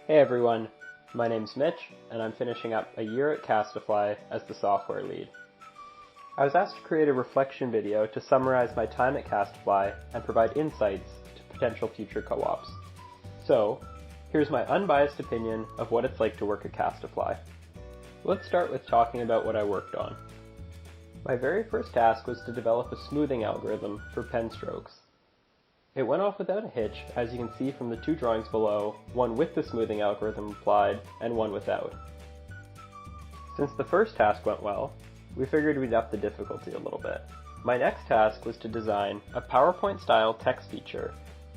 Hey everyone, my name's Mitch, and I'm finishing up a year at Castofly as the software lead. I was asked to create a reflection video to summarize my time at Castofly and provide insights to potential future co-ops. So, here's my unbiased opinion of what it's like to work at Castofly. Let's start with talking about what I worked on. My very first task was to develop a smoothing algorithm for pen strokes. It went off without a hitch, as you can see from the two drawings below, one with the smoothing algorithm applied and one without. Since the first task went well, we figured we'd up the difficulty a little bit. My next task was to design a PowerPoint-style text feature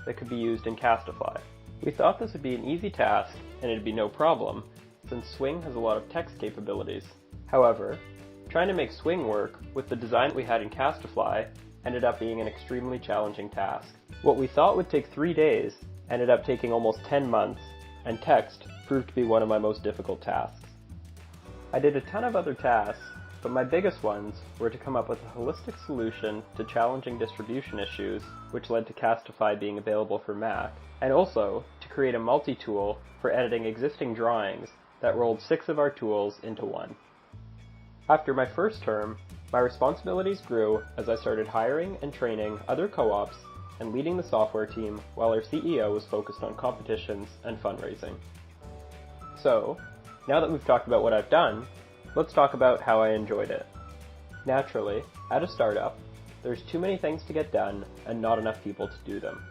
that could be used in Castofly. We thought this would be an easy task, and it'd be no problem, since Swing has a lot of text capabilities. However, trying to make Swing work with the design we had in Castofly ended up being an extremely challenging task. What we thought would take 3 days ended up taking almost 10 months, and text proved to be one of my most difficult tasks. I did a ton of other tasks, but my biggest ones were to come up with a holistic solution to challenging distribution issues, which led to Castofly being available for Mac, and also to create a multi-tool for editing existing drawings that rolled 6 of our tools into one. After my first term, my responsibilities grew as I started hiring and training other co-ops and leading the software team while our CEO was focused on competitions and fundraising. So, now that we've talked about what I've done, let's talk about how I enjoyed it. Naturally, at a startup, there's too many things to get done and not enough people to do them.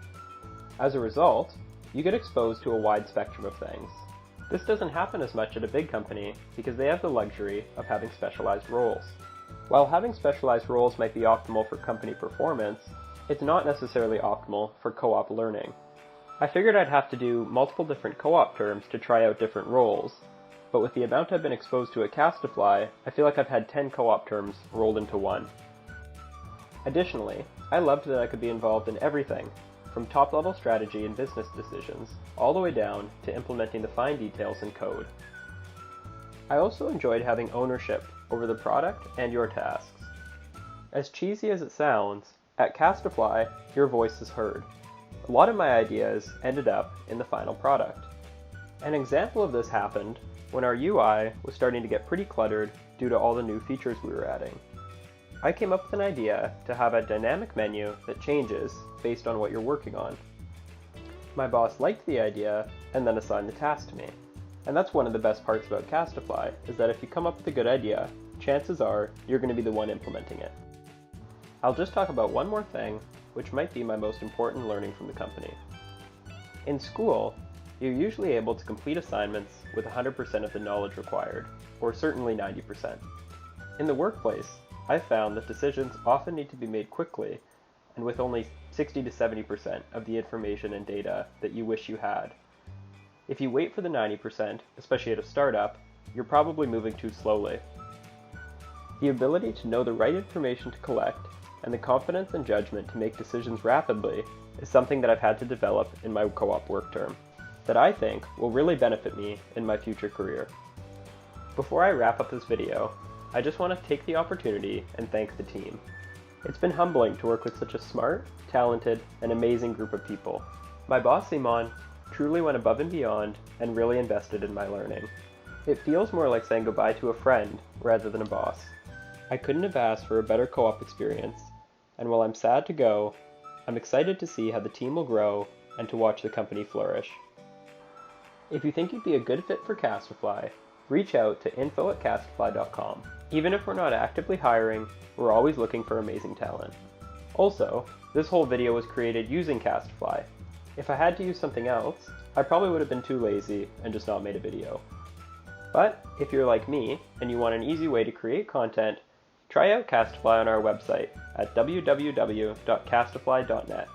As a result, you get exposed to a wide spectrum of things. This doesn't happen as much at a big company because they have the luxury of having specialized roles. While having specialized roles might be optimal for company performance, it's not necessarily optimal for co-op learning. I figured I'd have to do multiple different co-op terms to try out different roles, but with the amount I've been exposed to at Castofly, I feel like I've had 10 co-op terms rolled into one. Additionally, I loved that I could be involved in everything, from top-level strategy and business decisions, all the way down to implementing the fine details in code. I also enjoyed having ownership over the product and your tasks. As cheesy as it sounds, at Castofly, your voice is heard. A lot of my ideas ended up in the final product. An example of this happened when our UI was starting to get pretty cluttered due to all the new features we were adding. I came up with an idea to have a dynamic menu that changes based on what you're working on. My boss liked the idea and then assigned the task to me. And that's one of the best parts about Castofly, is that if you come up with a good idea, chances are you're going to be the one implementing it. I'll just talk about one more thing, which might be my most important learning from the company. In school, you're usually able to complete assignments with 100% of the knowledge required, or certainly 90%. In the workplace, I've found that decisions often need to be made quickly, and with only 60 to 70% of the information and data that you wish you had. If you wait for the 90%, especially at a startup, you're probably moving too slowly. The ability to know the right information to collect and the confidence and judgment to make decisions rapidly is something that I've had to develop in my co-op work term, that I think will really benefit me in my future career. Before I wrap up this video, I just want to take the opportunity and thank the team. It's been humbling to work with such a smart, talented, and amazing group of people. My boss Simon truly went above and beyond and really invested in my learning. It feels more like saying goodbye to a friend rather than a boss. I couldn't have asked for a better co-op experience, and while I'm sad to go, I'm excited to see how the team will grow and to watch the company flourish. If you think you'd be a good fit for Castofly, reach out to info@castofly.com. Even if we're not actively hiring, we're always looking for amazing talent. Also, this whole video was created using Castofly. If I had to use something else, I probably would have been too lazy and just not made a video. But if you're like me and you want an easy way to create content, try out Castofly on our website at www.castofly.net.